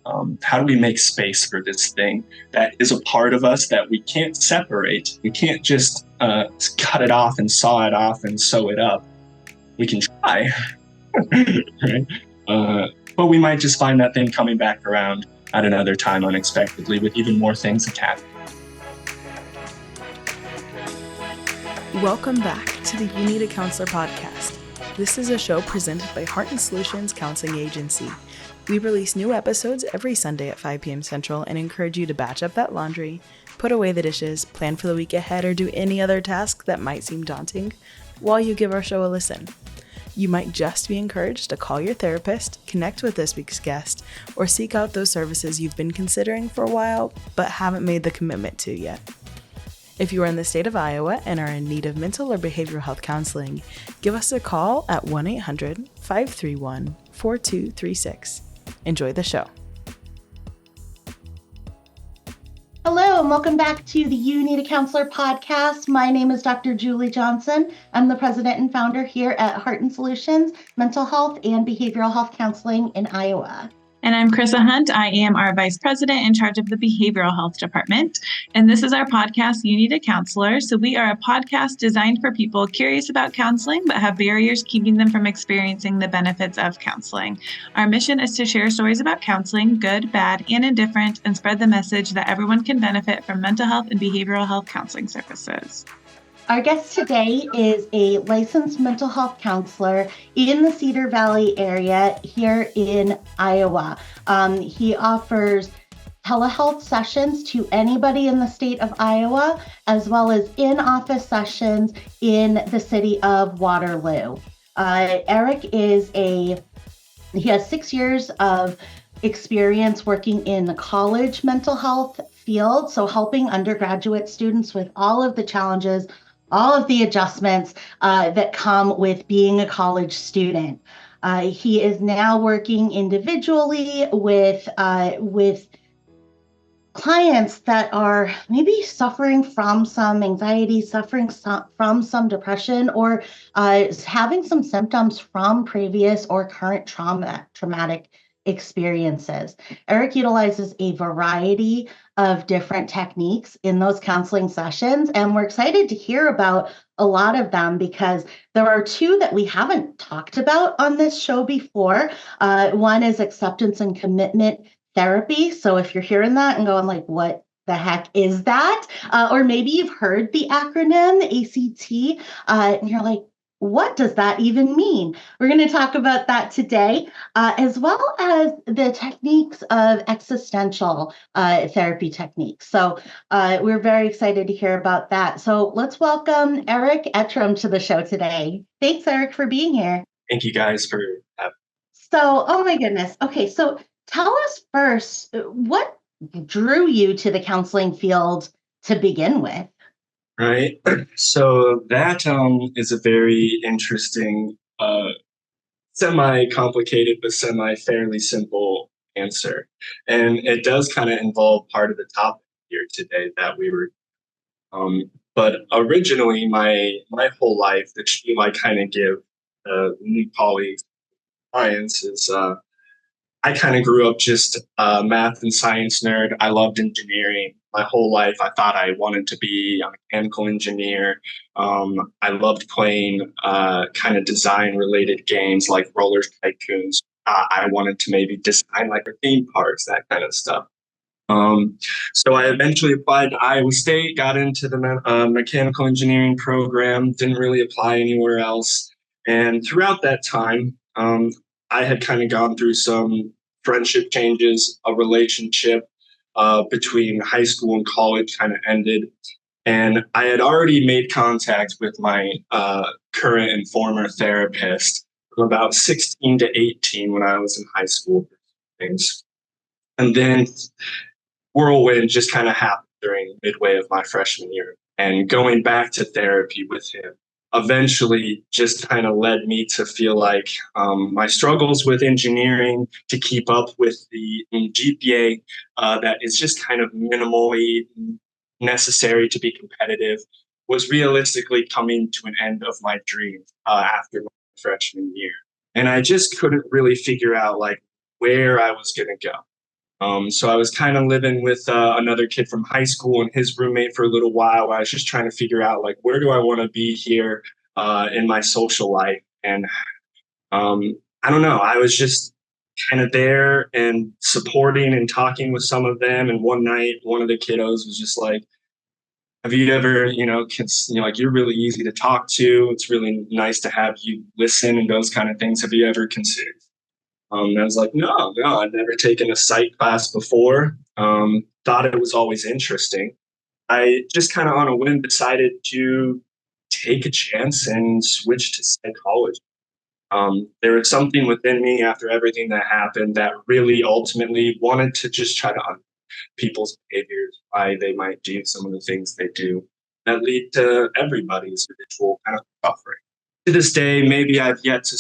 How do we make space for this thing that is a part of us that we can't separate? We can't just cut it off and saw it off and sew it up. We can try, right? But we might just find that thing coming back around at another time unexpectedly with even more things attached. Welcome back to the You Need a Counselor podcast. This is a show presented by Heart and Solutions Counseling Agency. We release new episodes every Sunday at 5 p.m. Central and encourage you to batch up that laundry, put away the dishes, plan for the week ahead, or do any other task that might seem daunting while you give our show a listen. You might just be encouraged to call your therapist, connect with this week's guest, or seek out those services you've been considering for a while but haven't made the commitment to yet. If you are in the state of Iowa and are in need of mental or behavioral health counseling, give us a call at 1-800-531-4236. Enjoy the show. Hello, and welcome back to the You Need a Counselor podcast. My name is Dr. Julie Johnson. I'm the president and founder here at Heart and Solutions, Mental Health and Behavioral Health Counseling in Iowa. And I'm Chrissa Hunt. I am our vice president in charge of the behavioral health department. And this is our podcast, You Need a Counselor. So we are a podcast designed for people curious about counseling, but have barriers keeping them from experiencing the benefits of counseling. Our mission is to share stories about counseling, good, bad, and indifferent, and spread the message that everyone can benefit from mental health and behavioral health counseling services. Our guest today is a licensed mental health counselor in the Cedar Valley area here in Iowa. He offers telehealth sessions to anybody in the state of Iowa, as well as in-office sessions in the city of Waterloo. Eric he has 6 years of experience working in the college mental health field, so helping undergraduate students with all of the challenges, all of the adjustments that come with being a college student. He is now working individually with clients that are maybe suffering from some anxiety, from some depression, or having some symptoms from previous or current traumatic experiences. Eric utilizes a variety of different techniques in those counseling sessions, and we're excited to hear about a lot of them because there are two that we haven't talked about on this show before. One is acceptance and commitment therapy. So if you're hearing that and going like, what the heck is that? Or maybe you've heard the acronym ACT and you're like, what does that even mean? We're going to talk about that today, as well as the techniques of existential therapy techniques. So we're very excited to hear about that. So let's welcome Eric Eittreim to the show today. Thanks, Eric, for being here. Thank you guys for having me. So, oh my goodness. Okay, so tell us first, what drew you to the counseling field to begin with? Right. So that is a very interesting, semi-complicated, but semi-fairly simple answer. And it does kind of involve part of the topic here today that we were, but originally my whole life, the spiel I kind of give new colleagues, clients is, I kind of grew up just a math and science nerd. I loved engineering. My whole life, I thought I wanted to be a mechanical engineer. I loved playing kind of design-related games like Roller Tycoons. I wanted to maybe design like theme parks, that kind of stuff. So I eventually applied to Iowa State, got into the mechanical engineering program, didn't really apply anywhere else. And throughout that time, I had kind of gone through some friendship changes, a relationship between high school and college kind of ended. And I had already made contact with my current and former therapist from about 16 to 18 when I was in high school. Things. And then whirlwind just kind of happened during midway of my freshman year. And going back to therapy with him eventually just kind of led me to feel like my struggles with engineering to keep up with the GPA that is just kind of minimally necessary to be competitive was realistically coming to an end of my dream after my freshman year. And I just couldn't really figure out like where I was going to go. So I was kind of living with another kid from high school and his roommate for a little while. I was just trying to figure out, like, where do I want to be here in my social life? And I don't know. I was just kind of there and supporting and talking with some of them. And one night, one of the kiddos was just like, have you ever, kids, like, you're really easy to talk to. It's really nice to have you listen and those kind of things. Have you ever considered? And I was like, no, I'd never taken a psych class before. Thought it was always interesting. I just kind of on a whim decided to take a chance and switch to psychology. There was something within me after everything that happened that really ultimately wanted to just try to understand people's behaviors, why they might do some of the things they do that lead to everybody's individual kind of suffering. To this day, maybe I've yet to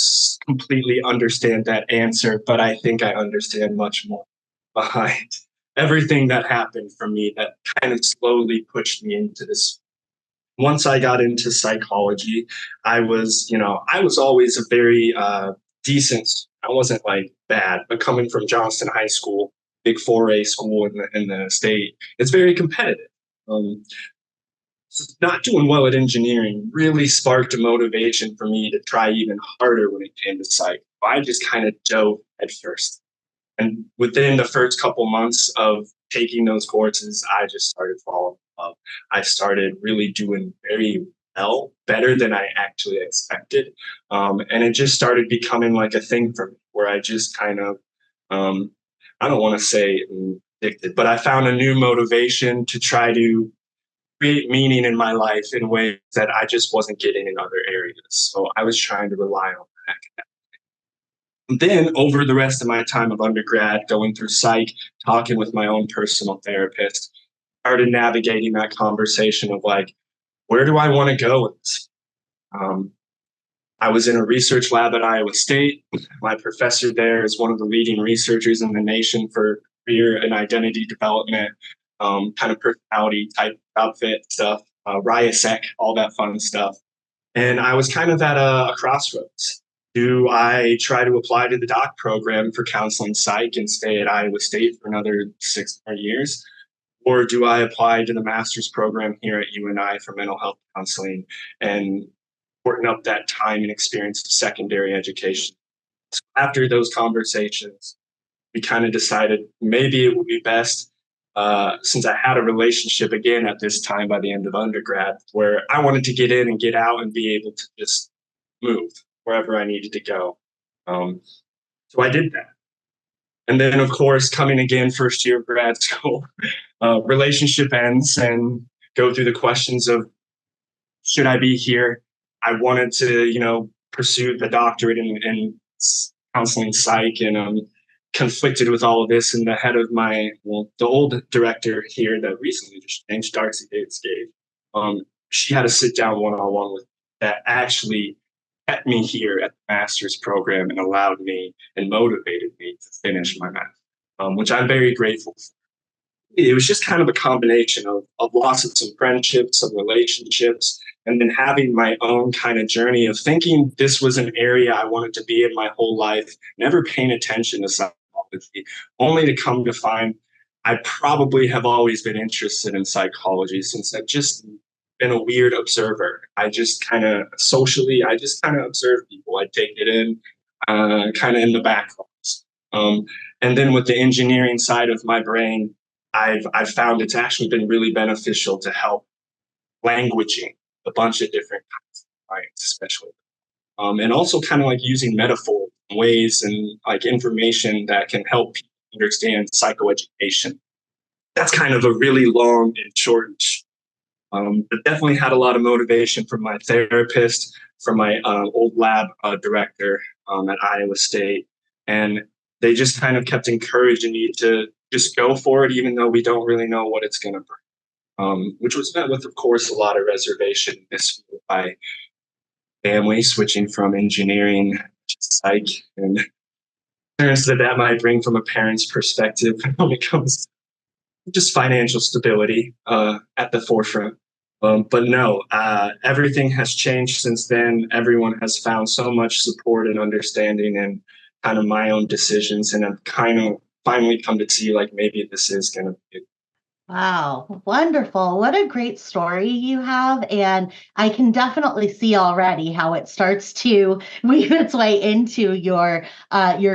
completely understand that answer, but I think I understand much more behind everything that happened for me that kind of slowly pushed me into this. Once I got into psychology, I was always a very decent. I wasn't like bad, but coming from Johnston High School, big 4A school in the state, it's very competitive. Um, Not doing well at engineering really sparked a motivation for me to try even harder when it came to psych. I just kind of dove at first. And within the first couple months of taking those courses, I just started falling in love. I started really doing very well, better than I actually expected. And it just started becoming like a thing for me where I just kind of, I don't want to say addicted, but I found a new motivation to try to create meaning in my life in ways that I just wasn't getting in other areas. So I was trying to rely on that. And then over the rest of my time of undergrad, going through psych, talking with my own personal therapist, started navigating that conversation of like, where do I want to go with this? I was in a research lab at Iowa State. My professor there is one of the leading researchers in the nation for career and identity development, kind of personality type outfit stuff, RIASEC, all that fun stuff. And I was kind of at a crossroads. Do I try to apply to the doc program for counseling psych and stay at Iowa State for another 6 more years? Or do I apply to the master's program here at UNI for mental health counseling and shorten up that time and experience of secondary education? So after those conversations, we kind of decided maybe it would be best, since I had a relationship again at this time by the end of undergrad, where I wanted to get in and get out and be able to just move wherever I needed to go. So I did that. And then, of course, coming again first year of grad school, relationship ends and go through the questions of, should I be here? I wanted to, pursue the doctorate in counseling psych, and conflicted with all of this. And the head of the old director here that recently just changed, Darcy Davis-Gage, she had a sit down one-on-one with me that actually kept me here at the master's program and allowed me and motivated me to finish my master's, which I'm very grateful for. It was just kind of a combination of loss of some friendships, some relationships, and then having my own kind of journey of thinking this was an area I wanted to be in my whole life, never paying attention to psychology, only to come to find I probably have always been interested in psychology since I've just been a weird observer. I just kind of socially, I just kind of observe people. I take it in kind of in the background. And then with the engineering side of my brain, I've found it's actually been really beneficial to help languaging a bunch of different kinds of science, especially. And also kind of like using metaphor ways and like information that can help people understand psychoeducation. That's kind of a really long and short, but definitely had a lot of motivation from my therapist, from my old lab director at Iowa State. And they just kind of kept encouraging me to just go for it, even though we don't really know what it's going to bring, which was met with, of course, a lot of reservation by family switching from engineering to psych, and concerns that might bring from a parent's perspective when it comes to just financial stability at the forefront. But no, everything has changed since then. Everyone has found so much support and understanding and kind of my own decisions, and I'm kind of finally come to see like maybe this is going to be. Wow, wonderful. What a great story you have. And I can definitely see already how it starts to weave its way into your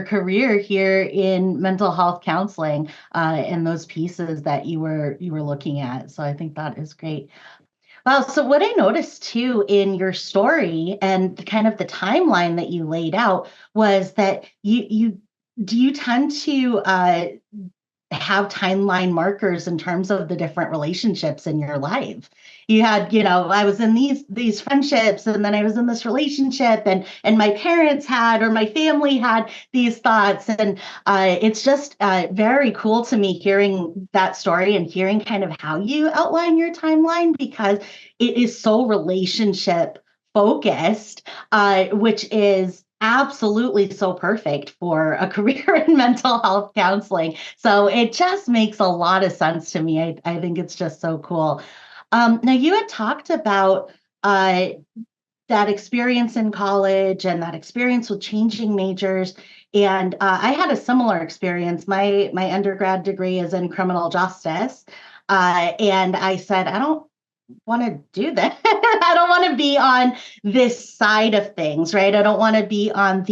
career here in mental health counseling, and those pieces that you were looking at. So I think that is great. Wow. So what I noticed too in your story and kind of the timeline that you laid out was that you do you tend to have timeline markers in terms of the different relationships in your life. You had, I was in these friendships, and then I was in this relationship, and my parents had, or my family had these thoughts. And it's just very cool to me hearing that story and hearing kind of how you outline your timeline, because it is so relationship focused, which is absolutely so perfect for a career in mental health counseling. So it just makes a lot of sense to me. I think it's just so cool. Now, you had talked about that experience in college and that experience with changing majors. And I had a similar experience. My undergrad degree is in criminal justice. And I said, I don't want to do that. I don't want to be on this side of things, right? I don't want to be on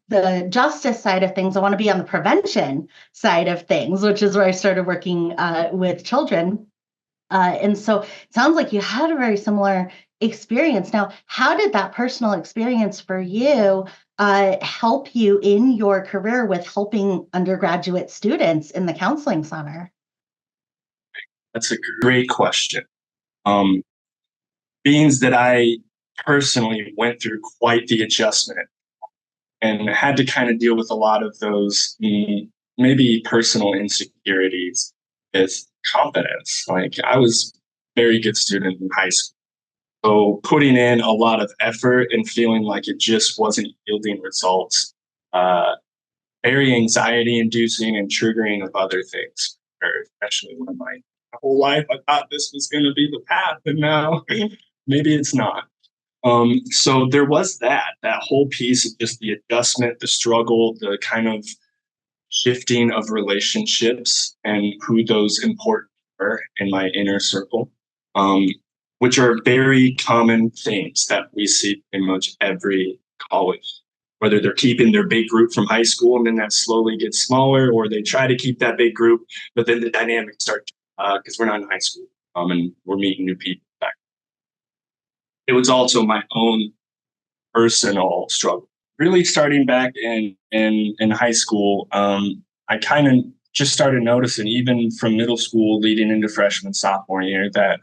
the justice side of things. I want to be on the prevention side of things, which is where I started working with children. And so it sounds like you had a very similar experience. Now, how did that personal experience for you help you in your career with helping undergraduate students in the counseling center? That's a great question. Um, Beings that I personally went through quite the adjustment and had to kind of deal with a lot of those maybe personal insecurities with confidence. Like I was a very good student in high school. So putting in a lot of effort and feeling like it just wasn't yielding results, uh, very anxiety inducing and triggering of other things, or especially when my whole life I thought this was going to be the path, and now maybe it's not. So there was that whole piece of just the adjustment, the struggle, the kind of shifting of relationships and who those important were in my inner circle, um, which are very common themes that we see in much every college. Whether they're keeping their big group from high school and then that slowly gets smaller, or they try to keep that big group, but then the dynamics start because we're not in high school, and we're meeting new people back. It was also my own personal struggle. Really starting back in high school, I kind of just started noticing, even from middle school leading into freshman, sophomore year, that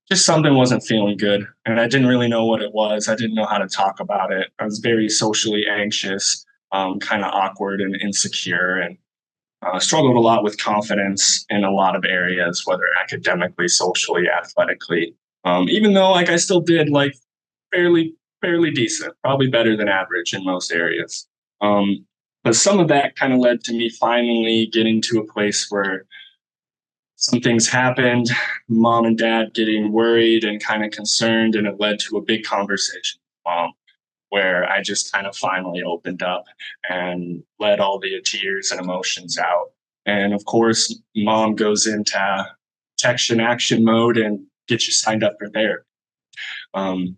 just something wasn't feeling good. And I didn't really know what it was. I didn't know how to talk about it. I was very socially anxious, kind of awkward and insecure, and struggled a lot with confidence in a lot of areas, whether academically, socially, athletically. Even though like I still did like fairly decent, probably better than average in most areas. But some of that kind of led to me finally getting to a place where some things happened, mom and dad getting worried and kind of concerned, and it led to a big conversation with mom where I just kind of finally opened up and let all the tears and emotions out. And of course, mom goes into protection action mode and gets you signed up for therapy. Um,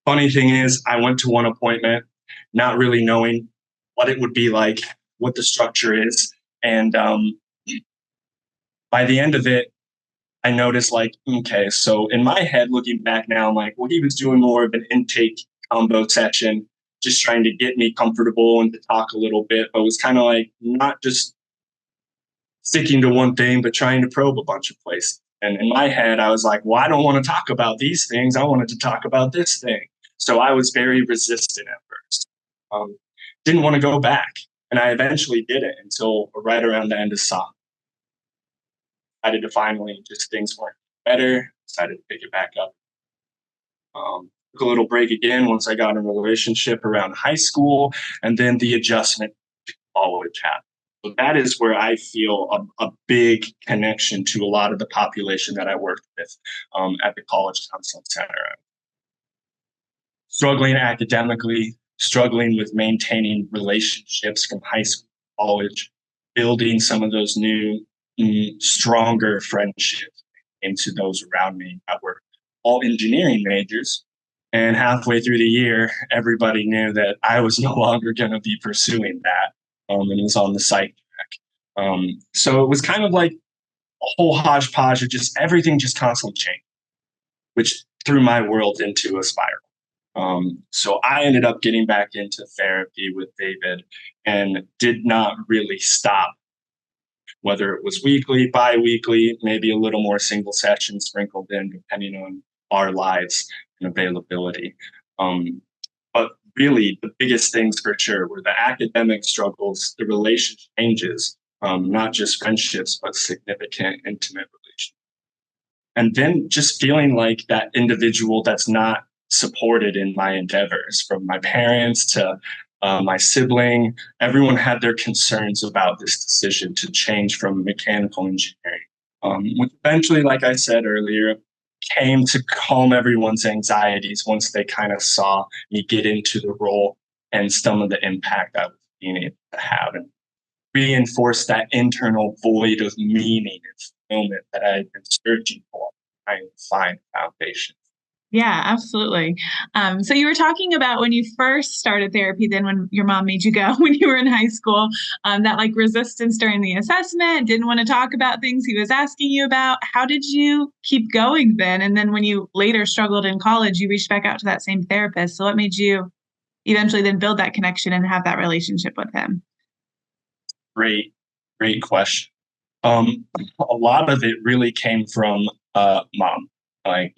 Funny thing is, I went to one appointment not really knowing what it would be like, what the structure is. And by the end of it, I noticed like, okay, so in my head, looking back now, I'm like, well, he was doing more of an intake combo session, just trying to get me comfortable and to talk a little bit, but it was kind of like not just sticking to one thing, but trying to probe a bunch of places. And in my head, I was like, well, I don't want to talk about these things. I wanted to talk about this thing. So I was very resistant at first. Didn't want to go back. And I eventually did it until right around the end of sophomore. Decided to finally, just things weren't better, decided to pick it back up. Took a little break again once I got in a relationship around high school, and then the adjustment to college happened. So that is where I feel a big connection to a lot of the population that I worked with at the College Counseling Center. Struggling academically, struggling with maintaining relationships from high school, college, building some of those new, stronger friendships into those around me that were all engineering majors. And halfway through the year, everybody knew that I was no longer going to be pursuing that, and was on the psych track. So it was kind of like a whole hodgepodge of just everything just constantly changed, which threw my world into a spiral. So I ended up getting back into therapy with David and did not really stop, whether it was weekly, bi-weekly, maybe a little more single sessions sprinkled in, depending on our lives and availability. But really, the biggest things for sure were the academic struggles, the relationship changes, not just friendships, but significant, intimate relationships. And then just feeling like that individual that's not supported in my endeavors, from my parents to my sibling. Everyone had their concerns about this decision to change from mechanical engineering, which eventually, like I said earlier, came to calm everyone's anxieties once they kind of saw me get into the role and some of the impact I was being able to have, and reinforce that internal void of meaning and fulfillment that I had been searching for, trying to find a foundation. Yeah, absolutely. So you were talking about when you first started therapy, then when your mom made you go when you were in high school, that like resistance during the assessment, didn't want to talk about things he was asking you about. How did you keep going then? And then when you later struggled in college, you reached back out to that same therapist. So what made you eventually then build that connection and have that relationship with him? Great question. A lot of it really came from mom. Like,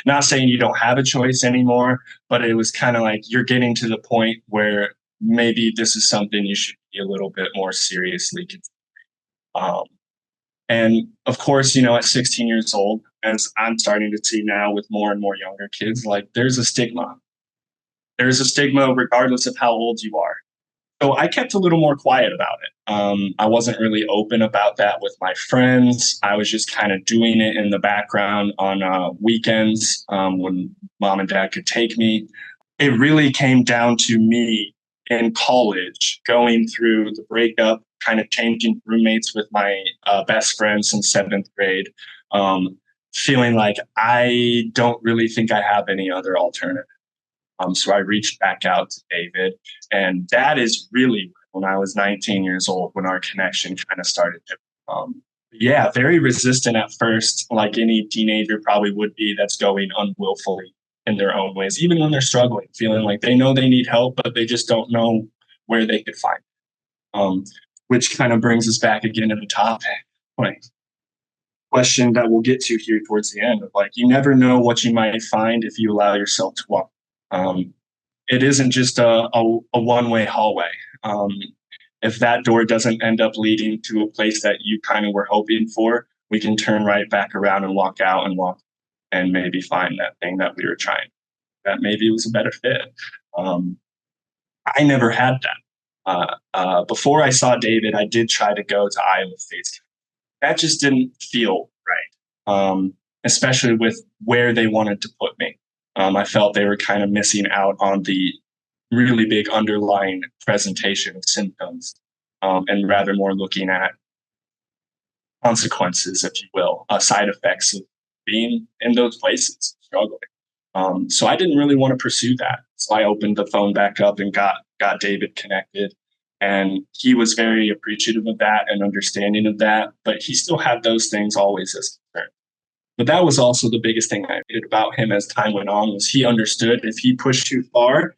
not saying you don't have a choice anymore, but it was kind of like you're getting to the point where maybe this is something you should be a little bit more seriously considering. And of course, at 16 years old, as I'm starting to see now with more and more younger kids, like there's a stigma. There's a stigma regardless of how old you are. So I kept a little more quiet about it. I wasn't really open about that with my friends. I was just kind of doing it in the background on weekends when mom and dad could take me. It really came down to me in college, going through the breakup, kind of changing roommates with my best friend since seventh grade, feeling like I don't really think I have any other alternative. So I reached back out to David, and that is really when I was 19 years old, when our connection kind of started to, very resistant at first, like any teenager probably would be that's going unwillfully in their own ways, even when they're struggling, feeling like they know they need help, but they just don't know where they could find it. Which kind of brings us back again to the topic, like question that we'll get to here towards the end of like, you never know what you might find if you allow yourself to walk. It isn't just a one-way hallway. If that door doesn't end up leading to a place that you kind of were hoping for, we can turn right back around and walk out and maybe find that thing that we were trying. That maybe was a better fit. I never had that. Before I saw David, I did try to go to Iowa State. That just didn't feel right, especially with where they wanted to put me. I felt they were kind of missing out on the really big underlying presentation of symptoms, and rather more looking at consequences, if you will, side effects of being in those places, struggling. So I didn't really want to pursue that. So I opened the phone back up and got David connected. And he was very appreciative of that and understanding of that, but he still had those things always as concern. But that was also the biggest thing I did about him as time went on, was he understood if he pushed too far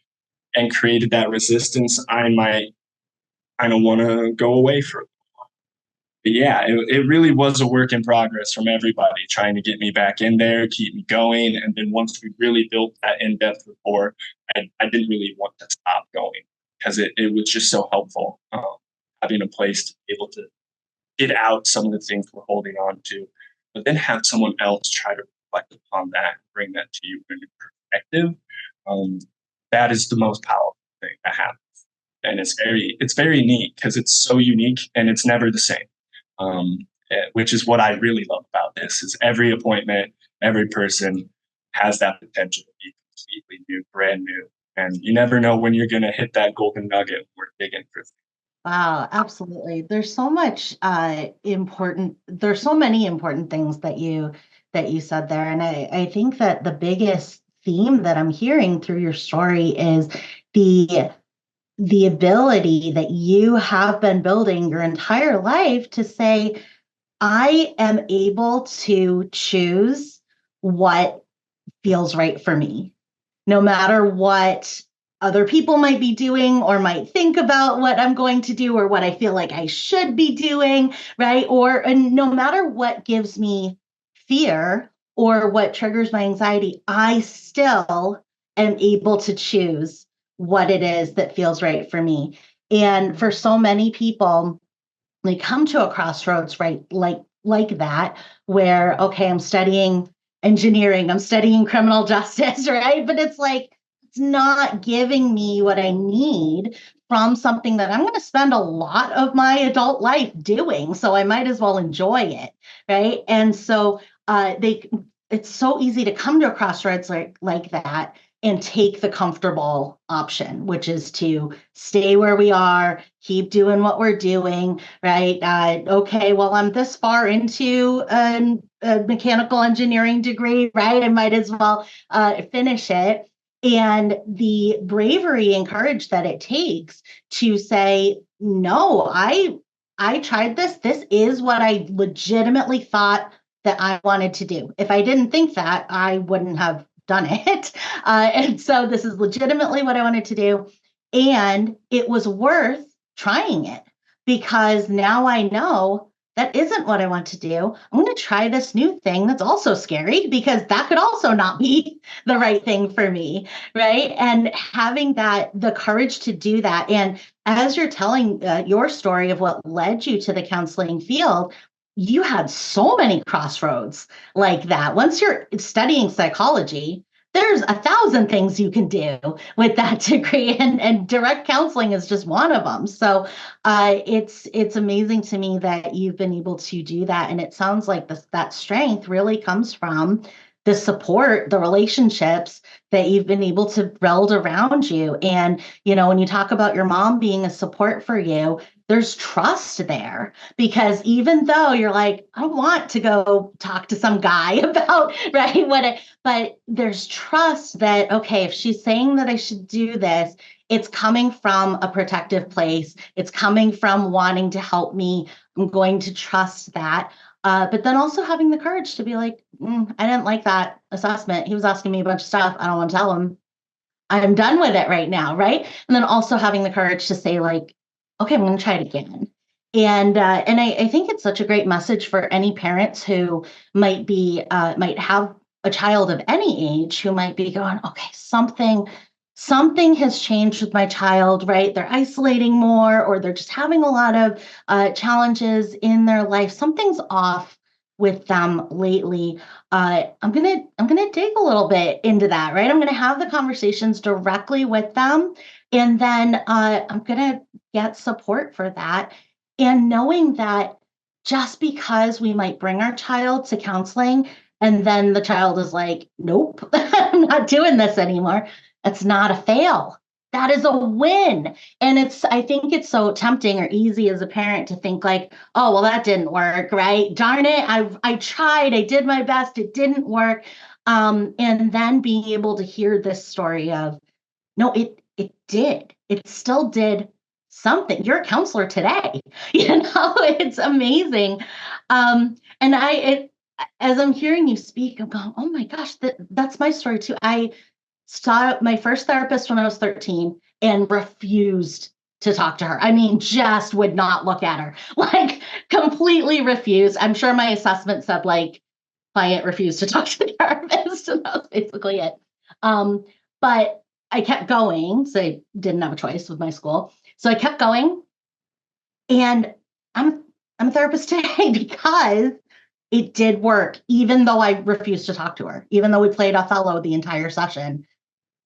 and created that resistance, I might kind of want to go away from it. But yeah, it really was a work in progress from everybody trying to get me back in there, keep me going. And then once we really built that in-depth rapport, I didn't really want to stop going because it was just so helpful, having a place to be able to get out some of the things we're holding on to, but then have someone else try to reflect upon that, bring that to you in perspective. That is the most powerful thing that happens. And it's very neat because it's so unique and it's never the same. Which is what I really love about this, is every appointment, every person has that potential to be completely new, brand new. And you never know when you're going to hit that golden nugget we're digging for. Wow, absolutely. There's so much there's so many important things that you said there. And I think that the biggest theme that I'm hearing through your story is the the ability that you have been building your entire life to say, I am able to choose what feels right for me, no matter what other people might be doing or might think about what I'm going to do or what I feel like I should be doing, right? And no matter what gives me fear or what triggers my anxiety, I still am able to choose what it is that feels right for me. And for so many people, they come to a crossroads, right? Like that, where, okay, I'm studying engineering, I'm studying criminal justice, right? But it's like, it's not giving me what I need from something that I'm going to spend a lot of my adult life doing. So I might as well enjoy it, right? And so it's so easy to come to a crossroads like that and take the comfortable option, which is to stay where we are, keep doing what we're doing, right? Okay, well, I'm this far into a mechanical engineering degree, right? I might as well finish it. And the bravery and courage that it takes to say, no, I tried this. This is what I legitimately thought that I wanted to do. If I didn't think that, I wouldn't have done it. And so this is legitimately what I wanted to do. And it was worth trying it because now I know that isn't what I want to do. I'm going to try this new thing that's also scary because that could also not be the right thing for me. Right. And having the courage to do that. And as you're telling your story of what led you to the counseling field, you had so many crossroads like that. Once you're studying psychology, there's 1,000 things you can do with that degree, and direct counseling is just one of them. So it's amazing to me that you've been able to do that, and it sounds like that strength really comes from the support, the relationships that you've been able to build around you. And when you talk about your mom being a support for you, there's trust there because even though you're like, I don't want to go talk to some guy about right but there's trust that, okay, if she's saying that I should do this, it's coming from a protective place. It's coming from wanting to help me. I'm going to trust that. But then also having the courage to be like, I didn't like that assessment. He was asking me a bunch of stuff. I don't want to tell him. I'm done with it right now, right? And then also having the courage to say like, okay, I'm going to try it again. And I think it's such a great message for any parents who might have a child of any age who might be going, okay, something has changed with my child, right? They're isolating more, or they're just having a lot of challenges in their life. Something's off with them lately. I'm gonna dig a little bit into that, right? I'm gonna have the conversations directly with them, and then I'm gonna get support for that. And knowing that just because we might bring our child to counseling and then the child is like, nope, I'm not doing this anymore, it's not a fail. That is a win. And I think it's so tempting or easy as a parent to think like, oh, well, that didn't work, right? Darn it. I tried, I did my best, it didn't work. And then being able to hear this story of, no, it did. It still did something. You're a counselor today. It's amazing. And as I'm hearing you speak, I'm going, oh my gosh, that's my story too. I saw my first therapist when I was 13 and refused to talk to her. I mean, just would not look at her, like completely refused. I'm sure my assessment said like, client refused to talk to the therapist, and that was basically it. But I kept going, so I didn't have a choice with my school. So I kept going, and I'm a therapist today because it did work, even though I refused to talk to her, even though we played Othello the entire session.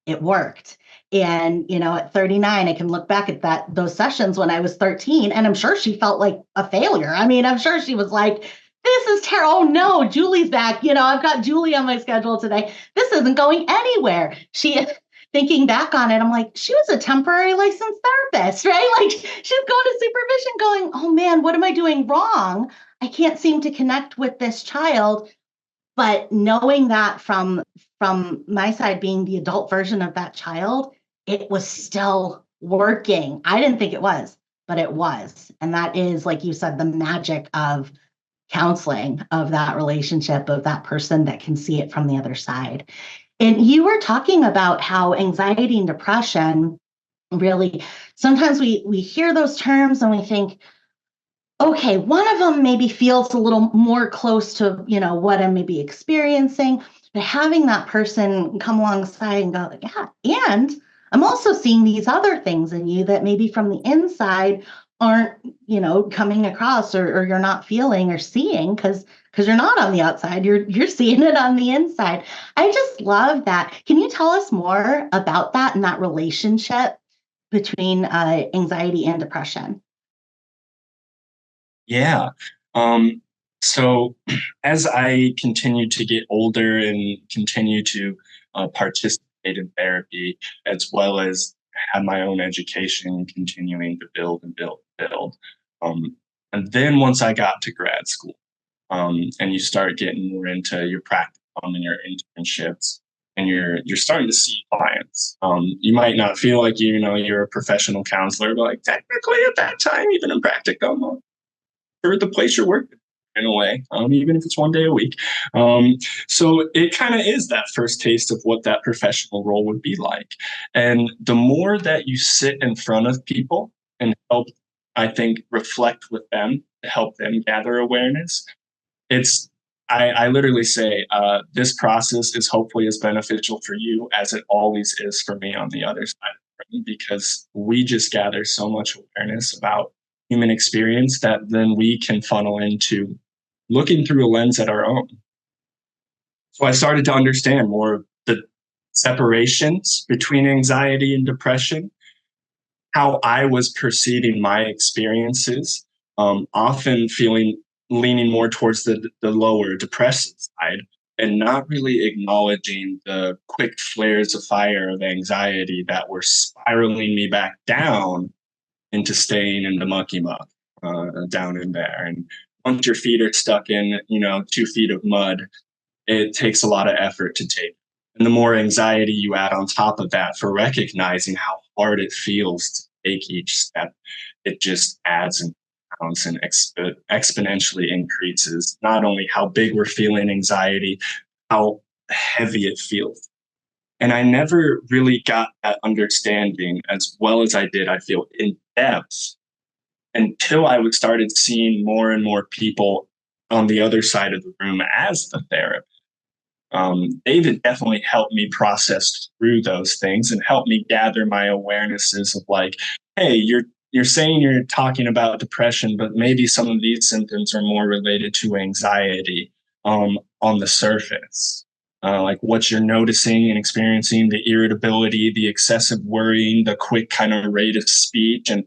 It worked. And, at 39, I can look back at those sessions when I was 13, and I'm sure she felt like a failure. I mean, I'm sure she was like, this is terrible. Oh no, Julie's back. I've got Julie on my schedule today. This isn't going anywhere. She thinking back on it, I'm like, she was a temporary licensed therapist, right? Like she's going to supervision going, oh man, what am I doing wrong? I can't seem to connect with this child. But knowing that from my side, being the adult version of that child, it was still working. I didn't think it was, but it was. And that is, like you said, the magic of counseling, of that relationship, of that person that can see it from the other side. And you were talking about how anxiety and depression really, sometimes we hear those terms and we think, okay, one of them maybe feels a little more close to, what I'm maybe experiencing, but having that person come alongside and go, yeah, and I'm also seeing these other things in you that maybe from the inside aren't, coming across or you're not feeling or seeing because you're not on the outside, you're seeing it on the inside. I just love that. Can you tell us more about that and that relationship between anxiety and depression? Yeah. So as I continued to get older and continue to participate in therapy, as well as have my own education continuing to build and build. Um, and then once I got to grad school, and you start getting more into your practicum and your internships, and you're starting to see clients. You might not feel like you're a professional counselor, but like technically at that time, even in practicum, for the place you're working in a way, even if it's one day a week. So it kind of is that first taste of what that professional role would be like. And the more that you sit in front of people and help, I think, reflect with them to help them gather awareness, it's I literally say this process is hopefully as beneficial for you as it always is for me on the other side of the room, because we just gather so much awareness about human experience that then we can funnel into looking through a lens at our own. So I started to understand more of the separations between anxiety and depression, how I was perceiving my experiences, often leaning more towards the lower depressive side and not really acknowledging the quick flares of fire of anxiety that were spiraling me back down into staying in the mucky muck down in there. And once your feet are stuck in, 2 feet of mud, it takes a lot of effort to take. And the more anxiety you add on top of that for recognizing how hard it feels to take each step, it just adds and compounds and exponentially increases not only how big we're feeling anxiety, how heavy it feels. And I never really got that understanding as well as I did, I feel, in depth until I was started seeing more and more people on the other side of the room as the therapist. David definitely helped me process through those things and helped me gather my awarenesses of like, hey, you're saying you're talking about depression, but maybe some of these symptoms are more related to anxiety on the surface. Like what you're noticing and experiencing, the irritability, the excessive worrying, the quick kind of rate of speech, and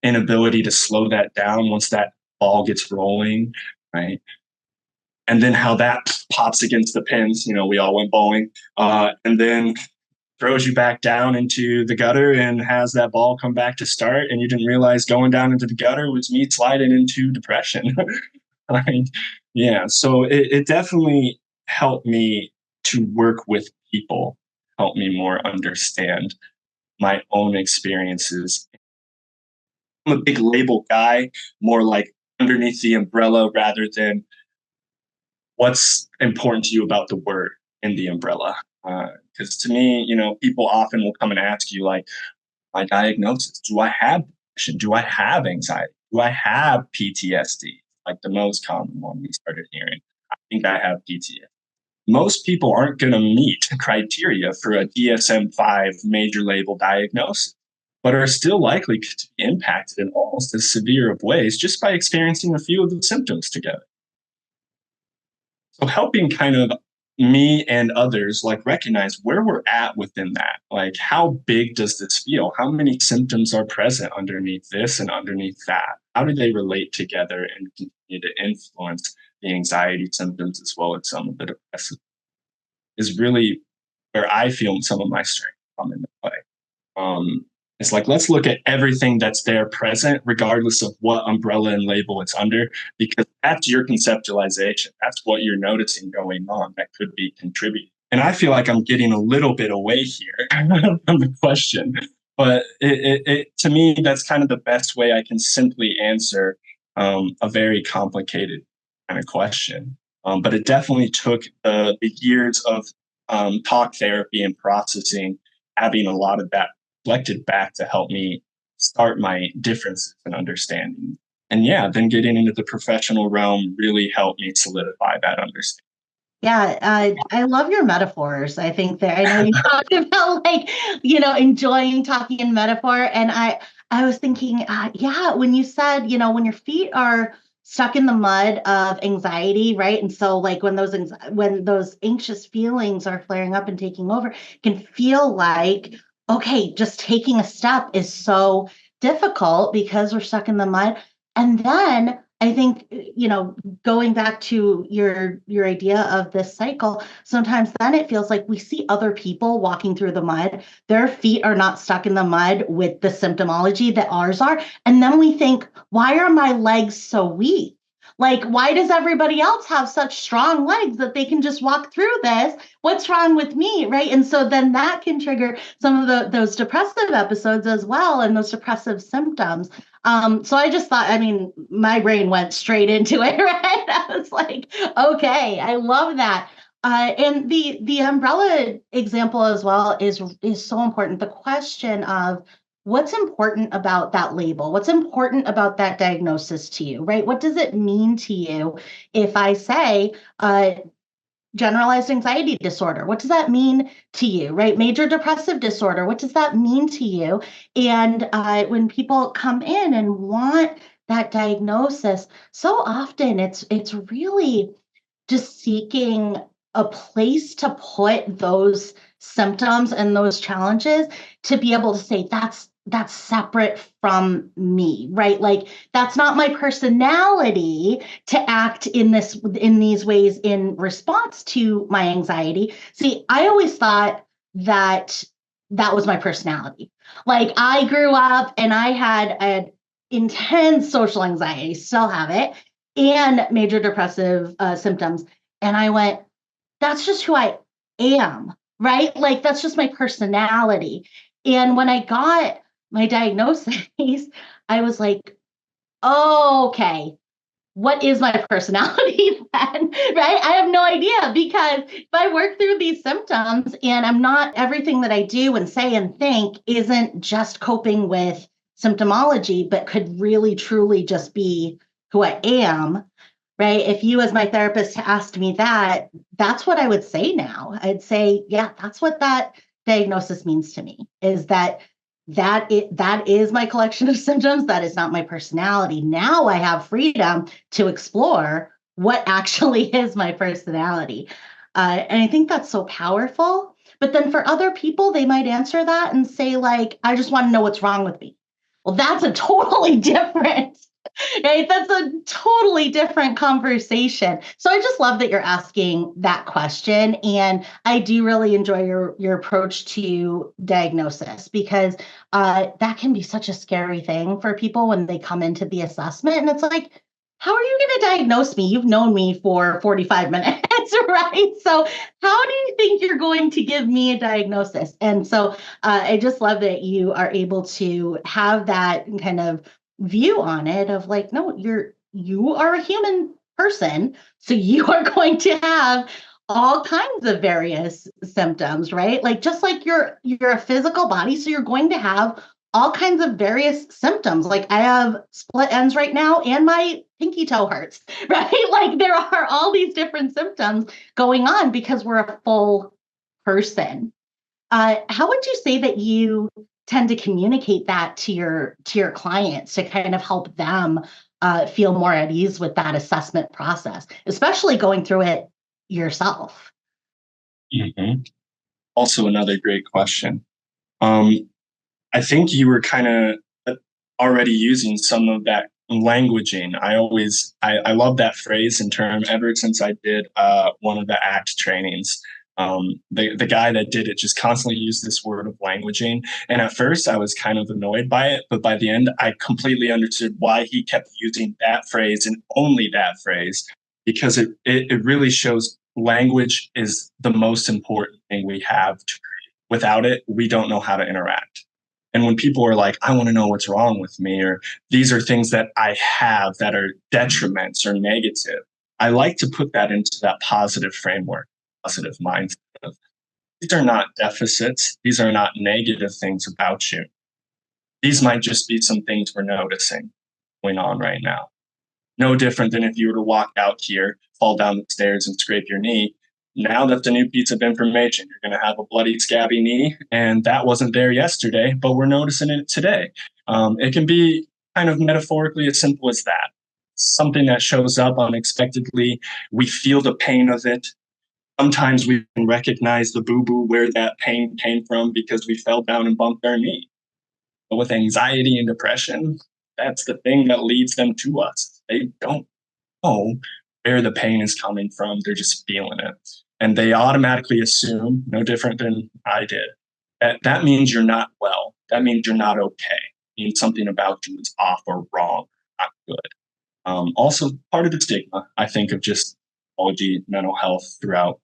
inability to slow that down once that ball gets rolling, right? And then how that pops against the pins. We all went bowling, and then throws you back down into the gutter and has that ball come back to start. And you didn't realize going down into the gutter was me sliding into depression. Right? Yeah. So it definitely helped me to work with people, help me more understand my own experiences. I'm a big label guy, more like underneath the umbrella rather than what's important to you about the word in the umbrella. Because to me, people often will come and ask you, like, my diagnosis, do I have depression? Do I have anxiety? Do I have PTSD? Like the most common one we started hearing. I think I have PTSD. Most people aren't going to meet criteria for a DSM-5 major label diagnosis, but are still likely to be impacted in almost as severe of ways just by experiencing a few of the symptoms together. So helping kind of me and others like recognize where we're at within that. Like how big does this feel? How many symptoms are present underneath this and underneath that? How do they relate together and continue to influence the anxiety symptoms as well as some of the depressive? Is really where I feel some of my strength come into play. It's like, let's look at everything that's there present, regardless of what umbrella and label it's under, because that's your conceptualization. That's what you're noticing going on that could be contributing. And I feel like I'm getting a little bit away here from the question, but to me, that's kind of the best way I can simply answer a very complicated kind of question. But it definitely took the years of talk therapy and processing, having a lot of that reflected back to help me start my differences and understanding. And yeah, then getting into the professional realm really helped me solidify that understanding. Yeah, I love your metaphors. I think that I know you talked about like, enjoying talking in metaphor. And I was thinking, yeah, when you said, when your feet are stuck in the mud of anxiety, right? And so like when those anxious feelings are flaring up and taking over, it can feel like, okay, just taking a step is so difficult because we're stuck in the mud. And then I think, going back to your idea of this cycle, sometimes then it feels like we see other people walking through the mud. Their feet are not stuck in the mud with the symptomology that ours are. And then we think, why are my legs so weak? Like, why does everybody else have such strong legs that they can just walk through this? What's wrong with me, right? And so then that can trigger some of those depressive episodes as well, and those depressive symptoms. So I just thought, my brain went straight into it, right? I was like, okay, I love that. And the umbrella example as well is so important. The question of what's important about that label? What's important about that diagnosis to you, right? What does it mean to you if I say generalized anxiety disorder? What does that mean to you, right? Major depressive disorder. What does that mean to you? And when people come in and want that diagnosis, so often it's really just seeking a place to put those symptoms and those challenges to be able to say that's separate from me, right? Like that's not my personality to act in these ways in response to my anxiety. See, I always thought that was my personality. Like I grew up and I had an intense social anxiety, still have it, and major depressive symptoms. And I went, that's just who I am, right? Like that's just my personality. And when I got my diagnosis, I was like, oh, okay, what is my personality then? Right? I have no idea because if I work through these symptoms and I'm not, everything that I do and say and think isn't just coping with symptomology, but could really truly just be who I am, right? If you, as my therapist, asked me that, that's what I would say now. I'd say, yeah, that's what that diagnosis means to me, is that is my collection of symptoms. That is not my personality. Now I have freedom to explore what actually is my personality. And I think that's so powerful. But then for other people, they might answer that and say, like, I just want to know what's wrong with me. Well, that's a totally different, right? That's a totally different conversation. So I just love that you're asking that question. And I do really enjoy your approach to diagnosis, because that can be such a scary thing for people when they come into the assessment. And it's like, how are you going to diagnose me? You've known me for 45 minutes, right? So how do you think you're going to give me a diagnosis? And so I just love that you are able to have that kind of view on it of like, no, you are a human person, so you are going to have all kinds of various symptoms, right? Like just like you're a physical body, so you're going to have all kinds of various symptoms. Like I have split ends right now and my pinky toe hurts, right? Like there are all these different symptoms going on because we're a full person. How would you say that you tend to communicate that to your clients to kind of help them feel more at ease with that assessment process, especially going through it yourself? Mm-hmm. Also, another great question. I think you were kind of already using some of that languaging. I love that phrase and term ever since I did one of the ACT trainings. The guy that did it just constantly used this word of languaging. And at first I was kind of annoyed by it, but by the end I completely understood why he kept using that phrase and only that phrase, because it really shows language is the most important thing we have to create. Without it, we don't know how to interact. And when people are like, I want to know what's wrong with me, or these are things that I have that are detriments or negative, I like to put that into that positive framework, positive mindset of these are not deficits. These are not negative things about you. These might just be some things we're noticing going on right now. No different than if you were to walk out here, fall down the stairs and scrape your knee. Now that's a new piece of information. You're going to have a bloody, scabby knee, and that wasn't there yesterday, but we're noticing it today. It can be kind of metaphorically as simple as that. Something that shows up unexpectedly. We feel the pain of it. Sometimes we can recognize the boo-boo where that pain came from because we fell down and bumped our knee. But with anxiety and depression, that's the thing that leads them to us. They don't know where the pain is coming from. They're just feeling it. And they automatically assume, no different than I did, that means you're not well. That means you're not okay. It means something about you is off or wrong, not good. Also, part of the stigma, I think, of just psychology, mental health throughout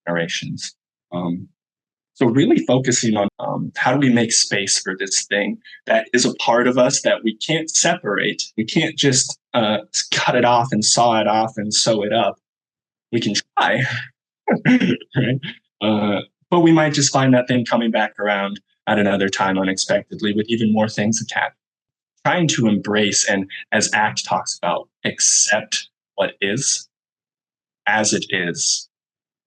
generations. So really focusing on how do we make space for this thing that is a part of us that we can't separate. We can't just cut it off and saw it off and sew it up. We can try, right? But we might just find that thing coming back around at another time unexpectedly with even more things attached. Trying to embrace and, as ACT talks about, accept what is as it is,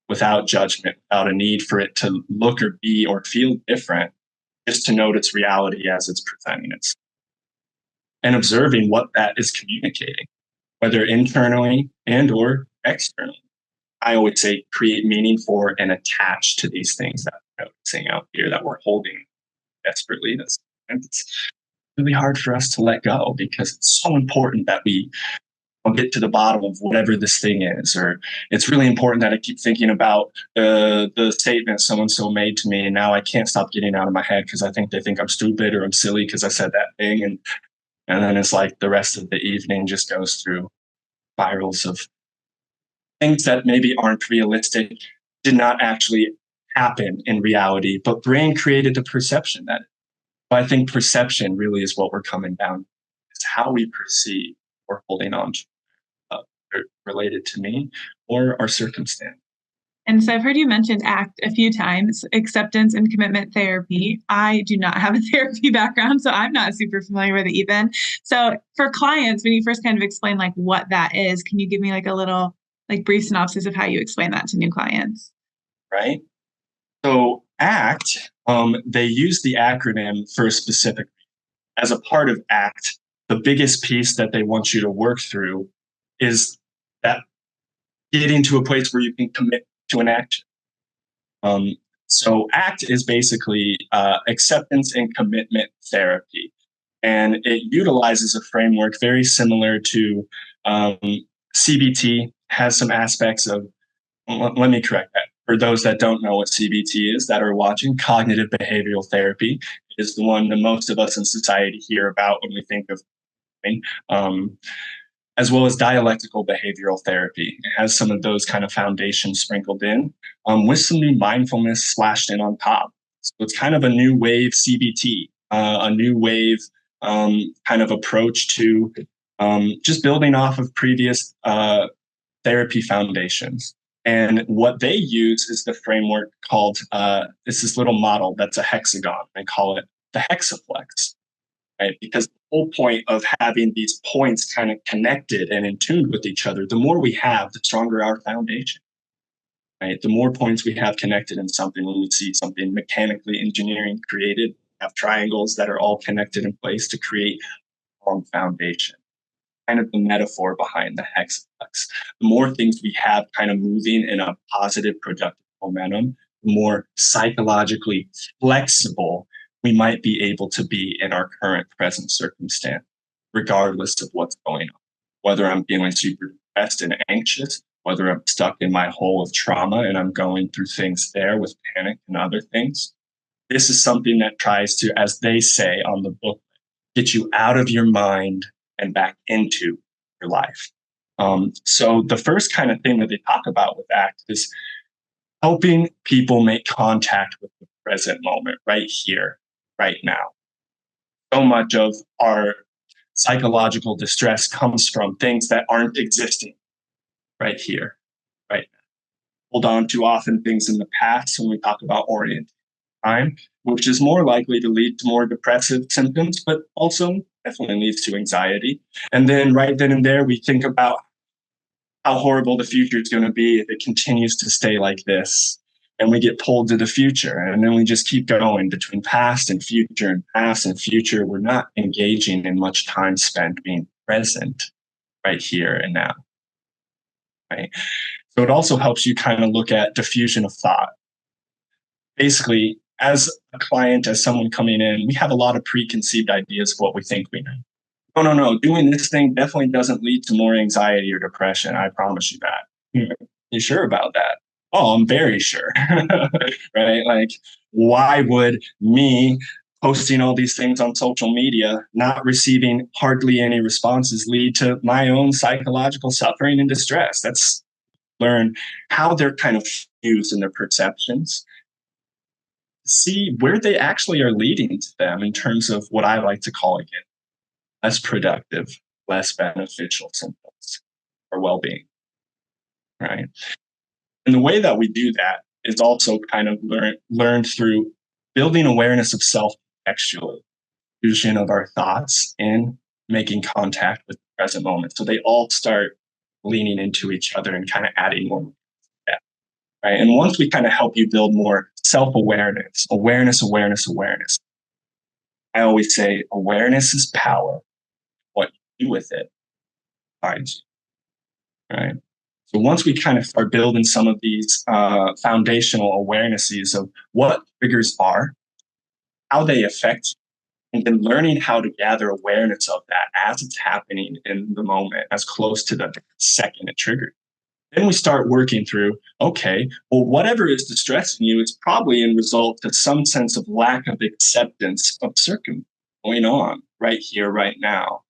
without judgment, without a need for it to look or be or feel different, just to note its reality as it's presenting itself. And observing what that is communicating, whether internally and or externally. I always say create meaning for and attach to these things that we're noticing out here that we're holding desperately. It's really hard for us to let go because it's so important that we get to the bottom of whatever this thing is. Or it's really important that I keep thinking about the statement so-and-so made to me, and now I can't stop getting out of my head because I think they think I'm stupid or I'm silly because I said that thing. And then it's like the rest of the evening just goes through spirals of things that maybe aren't realistic, did not actually happen in reality, but brain created the perception that. But I think perception really is what we're coming down to. It's how we perceive or holding on to related to me or our circumstance. And so I've heard you mention ACT a few times, acceptance and commitment therapy. I do not have a therapy background, so I'm not super familiar with it even. So for clients, when you first kind of explain like what that is, can you give me like a little like brief synopsis of how you explain that to new clients? Right. So ACT, they use the acronym for a specific reason. As a part of ACT, the biggest piece that they want you to work through is that getting to a place where you can commit to an action. So ACT is basically acceptance and commitment therapy. And it utilizes a framework very similar to CBT, has some aspects of, let me correct that. For those that don't know what CBT is, that are watching, cognitive behavioral therapy is the one that most of us in society hear about when we think of as well as dialectical behavioral therapy. It has some of those kind of foundations sprinkled in with some new mindfulness splashed in on top. So it's kind of a new wave CBT, a new wave kind of approach to just building off of previous therapy foundations. And what they use is the framework called, it's this little model that's a hexagon. They call it the hexaplex. Right? Because the whole point of having these points kind of connected and in tune with each other, the more we have, the stronger our foundation. Right? The more points we have connected in something, when we see something mechanically engineering created, have triangles that are all connected in place to create a strong foundation. Kind of the metaphor behind the hexaplex. The more things we have kind of moving in a positive, productive momentum, the more psychologically flexible we might be able to be in our current present circumstance, regardless of what's going on. Whether I'm feeling super depressed and anxious, whether I'm stuck in my hole of trauma and I'm going through things there with panic and other things. This is something that tries to, as they say on the book, get you out of your mind and back into your life. So the first kind of thing that they talk about with ACT is helping people make contact with the present moment, right here, right now. So much of our psychological distress comes from things that aren't existing right here, right now. Hold on to often things in the past when we talk about orienting time, which is more likely to lead to more depressive symptoms, but also definitely leads to anxiety. And then right then and there, we think about how horrible the future is going to be if it continues to stay like this. And we get pulled to the future. And then we just keep going between past and future and past and future. We're not engaging in much time spent being present right here and now. Right? So it also helps you kind of look at diffusion of thought. Basically, as a client, as someone coming in, we have a lot of preconceived ideas of what we think we know. No. Doing this thing definitely doesn't lead to more anxiety or depression. I promise you that. You sure about that? Oh, I'm very sure. Right? Like, why would me posting all these things on social media, not receiving hardly any responses, lead to my own psychological suffering and distress? That's learn how they're kind of fused in their perceptions, see where they actually are leading to them in terms of what I like to call, again, less productive, less beneficial symptoms or well-being, right? And the way that we do that is also kind of learned through building awareness of self textually, fusion of our thoughts and making contact with the present moment. So they all start leaning into each other and kind of adding more depth, right? And once we kind of help you build more self-awareness, awareness. I always say awareness is power. What you do with it finds you, right? So once we kind of start building some of these foundational awarenesses of what triggers are, how they affect you, and then learning how to gather awareness of that as it's happening in the moment, as close to the second it triggered. Then we start working through, okay, well, whatever is distressing you is probably in result to some sense of lack of acceptance of circumstance going on right here, right now,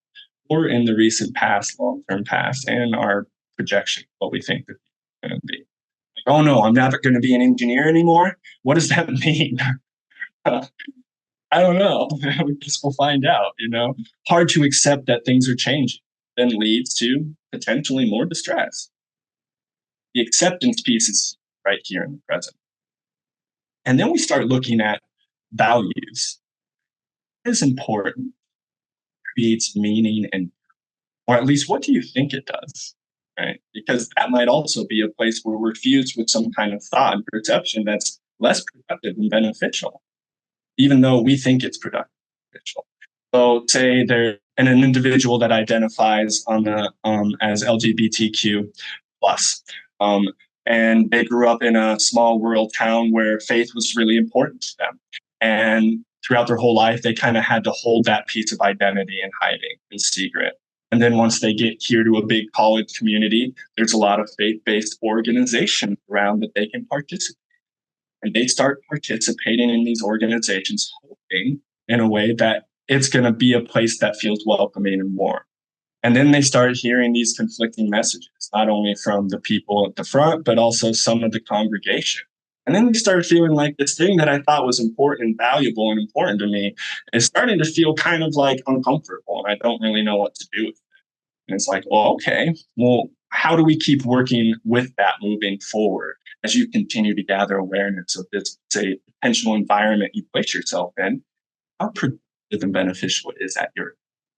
or in the recent past, long-term past, and our projection, what we think that it's going to be. Like, oh no, I'm never going to be an engineer anymore. What does that mean? I don't know. We just will find out, Hard to accept that things are changing, then leads to potentially more distress. The acceptance piece is right here in the present. And then we start looking at values. What is important? Creates meaning, and or at least what do you think it does? Right? Because that might also be a place where we're fused with some kind of thought and perception that's less productive and beneficial, even though we think it's productive and beneficial. So say they're an individual that identifies on the as LGBTQ plus. And they grew up in a small rural town where faith was really important to them. And throughout their whole life, they kind of had to hold that piece of identity in hiding, in secret. And then once they get here to a big college community, there's a lot of faith-based organizations around that they can participate. And they start participating in these organizations, hoping in a way that it's going to be a place that feels welcoming and warm. And then they start hearing these conflicting messages, not only from the people at the front, but also some of the congregation. And then they start feeling like this thing that I thought was important and valuable and important to me is starting to feel kind of like uncomfortable. And I don't really know what to do with it. And it's like, well, okay, well, how do we keep working with that moving forward as you continue to gather awareness of this, say, potential environment you place yourself in? How productive and beneficial it is at your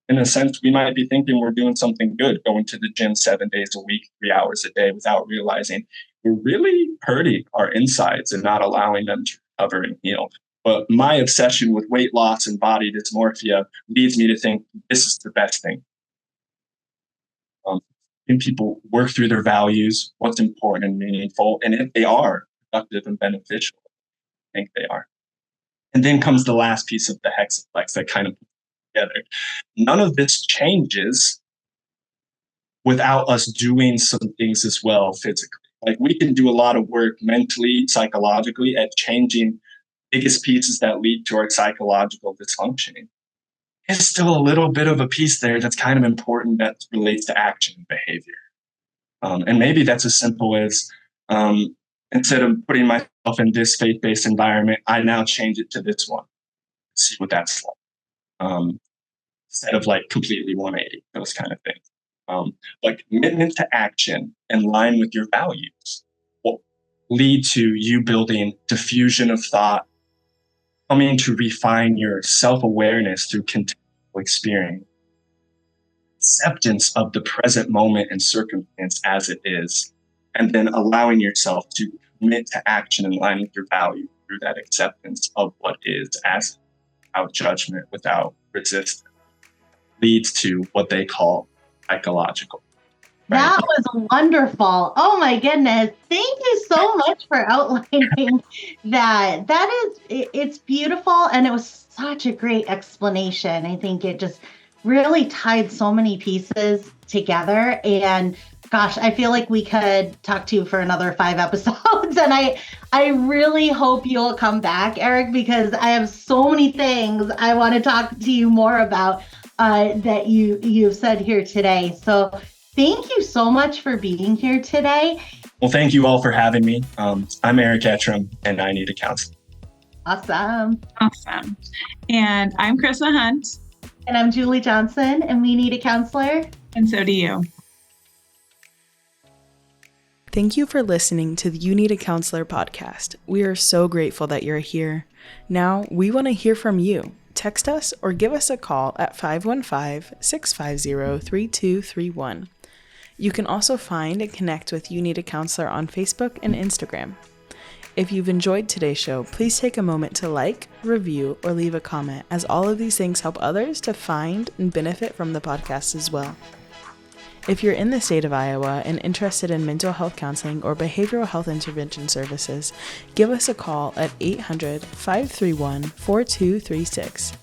in a sense, we might be thinking we're doing something good, going to the gym 7 days a week, 3 hours a day, without realizing we're really hurting our insides and not allowing them to recover and heal. But my obsession with weight loss and body dysmorphia leads me to think this is the best thing. And people work through their values, what's important and meaningful, and if they are productive and beneficial, I think they are. And then comes the last piece of the hexaplex that kind of together. None of this changes without us doing some things as well physically. Like we can do a lot of work mentally, psychologically at changing biggest pieces that lead to our psychological dysfunctioning. There's still a little bit of a piece there that's kind of important that relates to action and behavior. And maybe that's as simple as instead of putting myself in this faith-based environment, I now change it to this one. See what that's like. Instead of like completely 180, those kind of things. But commitment to action in line with your values will lead to you building diffusion of thought, coming to refine your self-awareness through contextual experience, acceptance of the present moment and circumstance as it is, and then allowing yourself to commit to action in line with your value through that acceptance of what is as without judgment, without resistance, leads to what they call psychological. Right? That was wonderful. Oh my goodness. Thank you so much for outlining that. It's beautiful. And it was such a great explanation. I think it just really tied so many pieces together. And gosh, I feel like we could talk to you for another 5 episodes. And I really hope you'll come back, Eric, because I have so many things I want to talk to you more about that you've said here today. So thank you so much for being here today. Well, thank you all for having me. I'm Eric Eittreim, and I need a counselor. Awesome. And I'm Chrissa Hunt. And I'm Julie Johnson, and we need a counselor. And so do you. Thank you for listening to the You Need a Counselor podcast. We are so grateful that you're here. Now, we want to hear from you. Text us or give us a call at 515-650-3231. You can also find and connect with You Need a Counselor on Facebook and Instagram. If you've enjoyed today's show, please take a moment to like, review, or leave a comment, as all of these things help others to find and benefit from the podcast as well. If you're in the state of Iowa and interested in mental health counseling or behavioral health intervention services, give us a call at 800-531-4236.